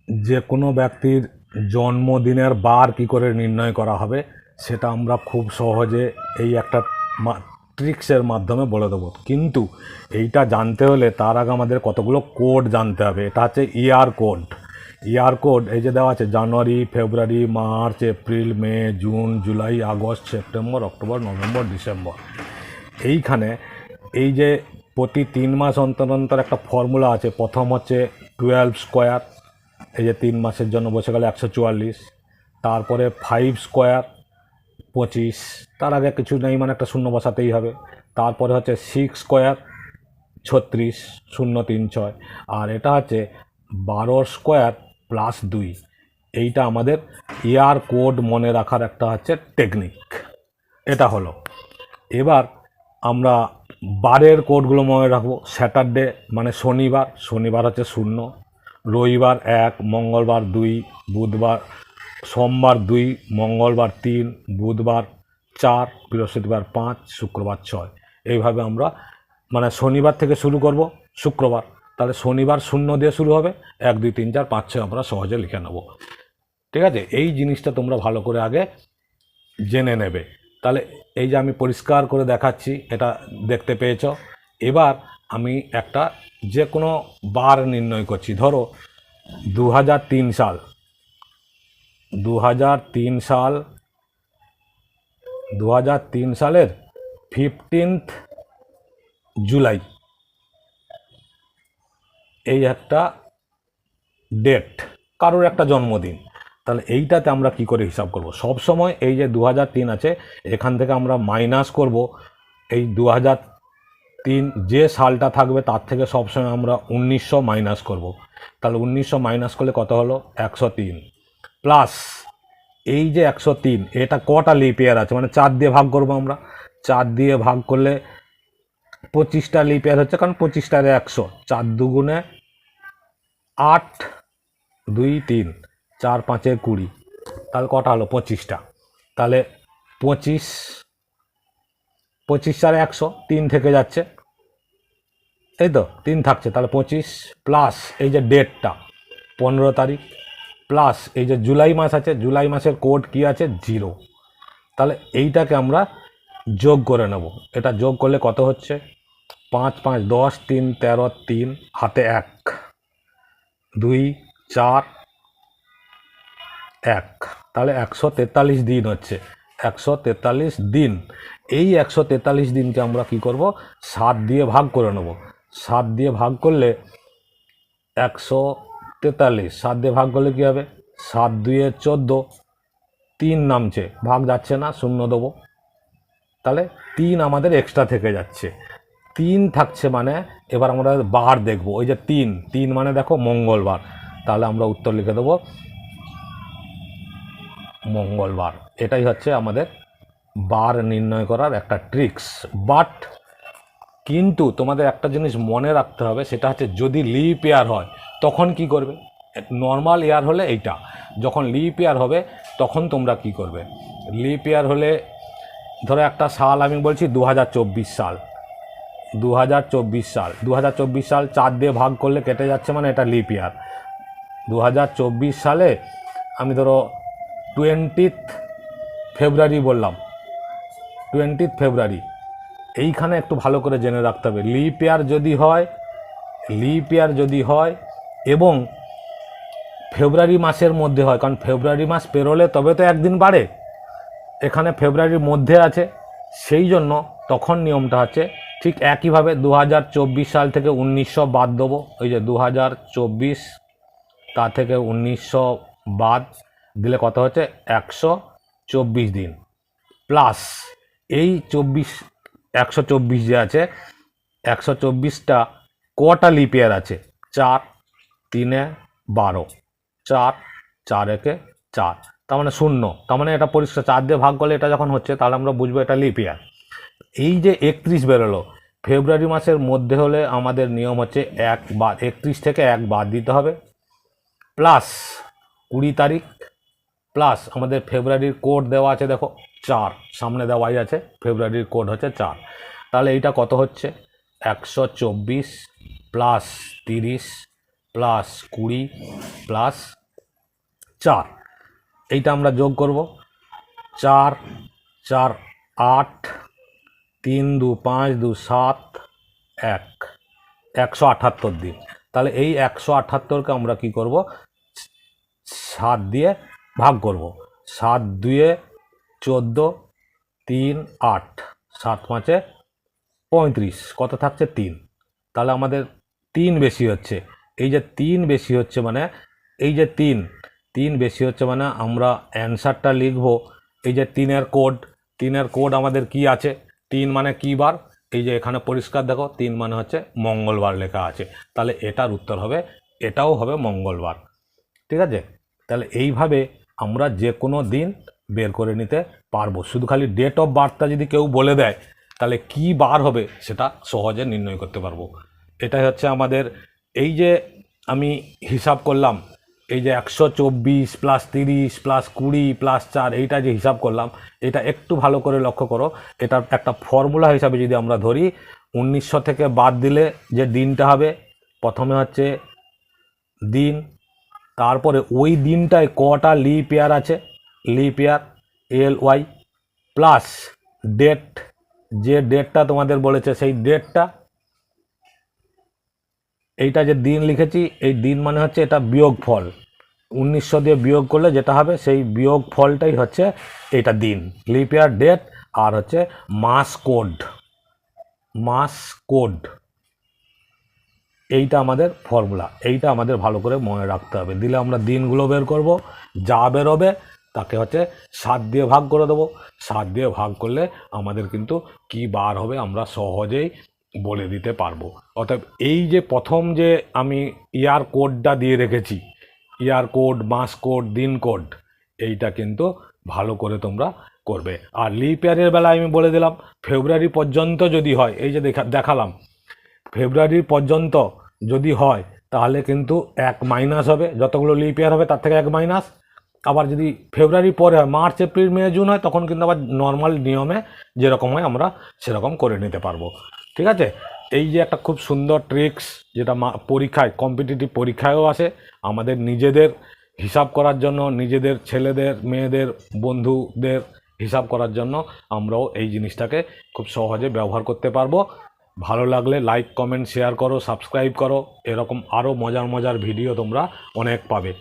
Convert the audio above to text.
যে কোনো ব্যক্তির জন্মদিনের বার কি করে নির্ণয় করা হবে সেটা আমরা খুব সহজে এই একটা ট্রিক্সের মাধ্যমে বলে দেবো। কিন্তু এইটা জানতে হলে তার আগে আমাদের কতগুলো কোড জানতে হবে। এটা হচ্ছে ইয়ার কোড। ইয়ার কোড এই যে দেওয়া আছে January, February, March, April, May, June, July, August, September, October, November, December. এইখানে এই যে প্রতি 3 মাস অন্তর অন্তর একটা ফর্মুলা আছে। প্রথম হচ্ছে 12 স্কোয়ার, এই যে 3 মাসের জন্য বসে গেলে 144। তারপরে 5 স্কোয়ার 25, তার আগে কিছু নেই মানে একটা শূন্য বসাতেই হবে। তারপরে হচ্ছে 6 স্কোয়ার 36, 036। আর এটা হচ্ছে 12 স্কোয়ার +2। এইটা আমাদের ইয়ার কোড মনে রাখার একটা হচ্ছে টেকনিক। এটা হলো। এবার আমরা বারের কোডগুলো মনে রাখবো। স্যাটারডে মানে শনিবার, শনিবার হচ্ছে 0। রবিবার 1, মঙ্গলবার 2, বুধবার সোমবার 2, মঙ্গলবার 3, বুধবার 4, বৃহস্পতিবার 5, শুক্রবার 6। এইভাবে আমরা মানে শনিবার থেকে শুরু করব শুক্রবার, তাহলে শনিবার 0 দিয়ে শুরু হবে, 1 2 3 4 5 6 আমরা সহজে লিখে নেব। ঠিক আছে, এই জিনিসটা তোমরা ভালো করে আগে জেনে নেবে। তাহলে এই যে আমি পরিষ্কার করে দেখাচ্ছি, এটা দেখতে পেয়েছ। এবার আমি একটা যে কোনো বার নির্ণয় করছি। ধরো 2003 সাল, 2003 সাল, 2003 সালের 15 জুলাই, এই একটা ডেট, কারোর একটা জন্মদিন। তাহলে এইটাতে আমরা কি করে হিসাব করব? সব সময় এই যে 2003 আছে, এখান থেকে আমরা মাইনাস করব এই 2003, যে সালটা থাকবে তার থেকে সবসময় আমরা 1900 মাইনাস করব। তাহলে 1900 মাইনাস করলে কত হলো? 103। প্লাস এই যে 103, এটা কটা লিপ ইয়ার আছে মানে 4 দিয়ে ভাগ করব আমরা। 4 দিয়ে ভাগ করলে 25টা লিপ ইয়ার হচ্ছে, কারণ 25টারে 100, 4 দুগুণে 8, 2 3, 4 5 20, তাহলে কটা হলো? 25টা। তাহলে 25, 25 4 100, 3 থেকে যাচ্ছে, এই তো 3 থাকছে। তাহলে 25 প্লাস এই যে ডেটটা 15 তারিখ, প্লাস এই যে জুলাই মাস আছে, জুলাই মাসের কোড কি আছে? 0। তাহলে এইটাকে আমরা যোগ করে নেব। এটা যোগ করলে কত হচ্ছে? 5 5 10, 3 13, 3 হাতে 1, 2 4 1, তাহলে 143 দিন হচ্ছে। 143 দিন। এই 143 দিনকে আমরা কি করব? 7 দিয়ে ভাগ করে নেব। 7 দিয়ে ভাগ করলে 143, 7 দিয়ে ভাগ করলে কী হবে? 7 2 14, 3 নামছে, ভাগ যাচ্ছে না, 0 দেবো। তাহলে 3 আমাদের এক্সট্রা থেকে যাচ্ছে। 3 থাকছে মানে এবার আমরা বার দেখব। ওই যে 3, 3 মানে দেখো মঙ্গলবার, তাহলে আমরা উত্তর লিখে দেবো মঙ্গলবার। এটাই হচ্ছে আমাদের বার নির্ণয় করার একটা ট্রিক্স। বাট কিন্তু তোমাদের একটা জিনিস মনে রাখতে হবে, সেটা হচ্ছে যদি লিপ ইয়ার হয় তখন কি করবে? নর্মাল ইয়ার হলে এইটা, যখন লিপ ইয়ার হবে তখন তোমরা কি করবে? লিপ ইয়ার হলে ধরো একটা সাল আমি বলছি 2024 সাল, 2024 সাল, 2024 সাল 4 দিয়ে ভাগ করলে কেটে যাচ্ছে মানে এটা লিপ ইয়ার। 2024 সালে আমি ধরো 20 ফেব্রুয়ারি বললাম, 20 ফেব্রুয়ারি। এইখানে একটু ভালো করে জেনে রাখতে হবে, লিপ ইয়ার যদি হয়, লিপ ইয়ার যদি হয় এবং ফেব্রুয়ারি মাসের মধ্যে হয়, কারণ ফেব্রুয়ারি মাস পেরোলে তবে তো একদিন বাড়ে, এখানে ফেব্রুয়ারির মধ্যে আছে, সেই জন্য তখন নিয়মটা হচ্ছে ঠিক একইভাবে 2024 সাল থেকে 1900 বাদ দেবো। ওই যে 2024, তা থেকে 1900 বাদ দিলে কত হচ্ছে? 124 দিন। প্লাস এই 124 যে আছে, 124টা কটা লিপ ইয়ার আছে? 4, 3 12, 4 4 1 4, তার মানে 0। তার মানে এটা পরিষ্কার 4 দিয়ে ভাগ করলে এটা যখন হচ্ছে তাহলে আমরা বুঝবো এটা লিপ ইয়ার। এই যে 31 বেরোলো, ফেব্রুয়ারি মাসের মধ্যে হলে আমাদের নিয়ম হচ্ছে 31 থেকে 1 বাদ দিতে হবে। প্লাস 20 তারিখ, প্লাস আমাদের ফেব্রুয়ারির কোড দেওয়া আছে, দেখো 4 সামনে দেওয়াই আছে, ফেব্রুয়ারির কোড হচ্ছে 4। তাহলে এইটা কত হচ্ছে? 124 প্লাস 30 প্লাস 20 প্লাস 4, এইটা আমরা যোগ করব। 4 4 8, 3 2 5 2 7 1, 178 দিন। তাহলে এই 178কে আমরা কি করব, 7 দিয়ে ভাগ করব। 7 2 14, 3 8, 7 5 35, কত থাকছে 3। তাহলে আমাদের 3 বেশি হচ্ছে। এই যে 3 বেশি হচ্ছে মানে এই যে 3 বেশি হচ্ছে মানে আমরা অ্যান্সারটা লিখব। এই যে 3-এর কোড আমাদের কি আছে, 3 মানে কি বার, এই যে এখানে পরিষ্কার দেখো 3 মানে হচ্ছে মঙ্গলবার লেখা আছে। তাহলে এটার উত্তর হবে, এটাও হবে মঙ্গলবার। ঠিক আছে, তাহলে এইভাবে আমরা যে কোনো দিন বের করে নিতে পারবো। শুধু খালি ডেট অফ বার্থটা যদি কেউ বলে দেয় তাহলে কি বার হবে সেটা সহজে নির্ণয় করতে পারবো। এটাই হচ্ছে আমাদের, এই যে আমি হিসাব করলাম, এই যে 124 প্লাস 30 প্লাস 20 প্লাস 4, এইটা যে হিসাব করলাম, এটা একটু ভালো করে লক্ষ্য করো। এটার একটা ফর্মুলা হিসাবে যদি আমরা ধরি, 1900 থেকে বাদ দিলে যে দিনটা হবে, প্রথমে হচ্ছে দিন, তারপরে ওই দিনটায় কটা লিপ ইয়ার আছে, leap year LY, plus date, যে ডেটটা তোমাদের বলেছে সেই ডেটটা, এইটা যে দিন লিখেছি, এই দিন মানে হচ্ছে এটা বিয়োগফল, 1900 দিয়ে বিয়োগ করলে যেটা হবে সেই বিয়োগ ফলটাই হচ্ছে এটা দিন, লিপ ইয়ার, ডেট, আর হচ্ছে মাস কোড, এইটা আমাদের ফর্মুলা। এইটা আমাদের ভালো করে মনে রাখতে হবে। দিলে আমরা দিনগুলো বের করব, যা বেরোবে তাকে হচ্ছে 7 দিয়ে ভাগ করে দেবো। 7 দিয়ে ভাগ করলে আমাদের কিন্তু কি বার হবে আমরা সহজেই বলে দিতে পারবো। অর্থাৎ এই যে প্রথম যে আমি ইয়ার কোডটা দিয়ে রেখেছি, ইয়ার কোড, মাস কোড, দিন কোড, এইটা কিন্তু ভালো করে তোমরা করবে। আর লিপ ইয়ারের বেলায় আমি বলে দিলাম ফেব্রুয়ারি পর্যন্ত যদি হয়, এই যে দেখালাম ফেব্রুয়ারি পর্যন্ত যদি হয় তাহলে কিন্তু 1 মাইনাস হবে, যতগুলো লিপ ইয়ার হবে তার থেকে 1 মাইনাস। আবার যদি ফেব্রুয়ারি পরে হয়, মার্চ এপ্রিল মে জুন হয়, তখন কিন্তু আবার নর্মাল নিয়মে যেরকম হয় আমরা সেরকম করে নিতে পারবো। ঠিক আছে, এই যে একটা খুব সুন্দর ট্রিক্স, যেটা পরীক্ষায়, কম্পিটিটিভ পরীক্ষায়ও আসে, আমাদের নিজেদের হিসাব করার জন্য, নিজেদের ছেলেদের মেয়েদের বন্ধুদের হিসাব করার জন্য আমরাও এই জিনিসটাকে খুব সহজে ব্যবহার করতে পারবো। ভালো লাগলে লাইক, কমেন্ট, শেয়ার করো, সাবস্ক্রাইব করো। এরকম আরও মজার ভিডিও তোমরা অনেক পাবে।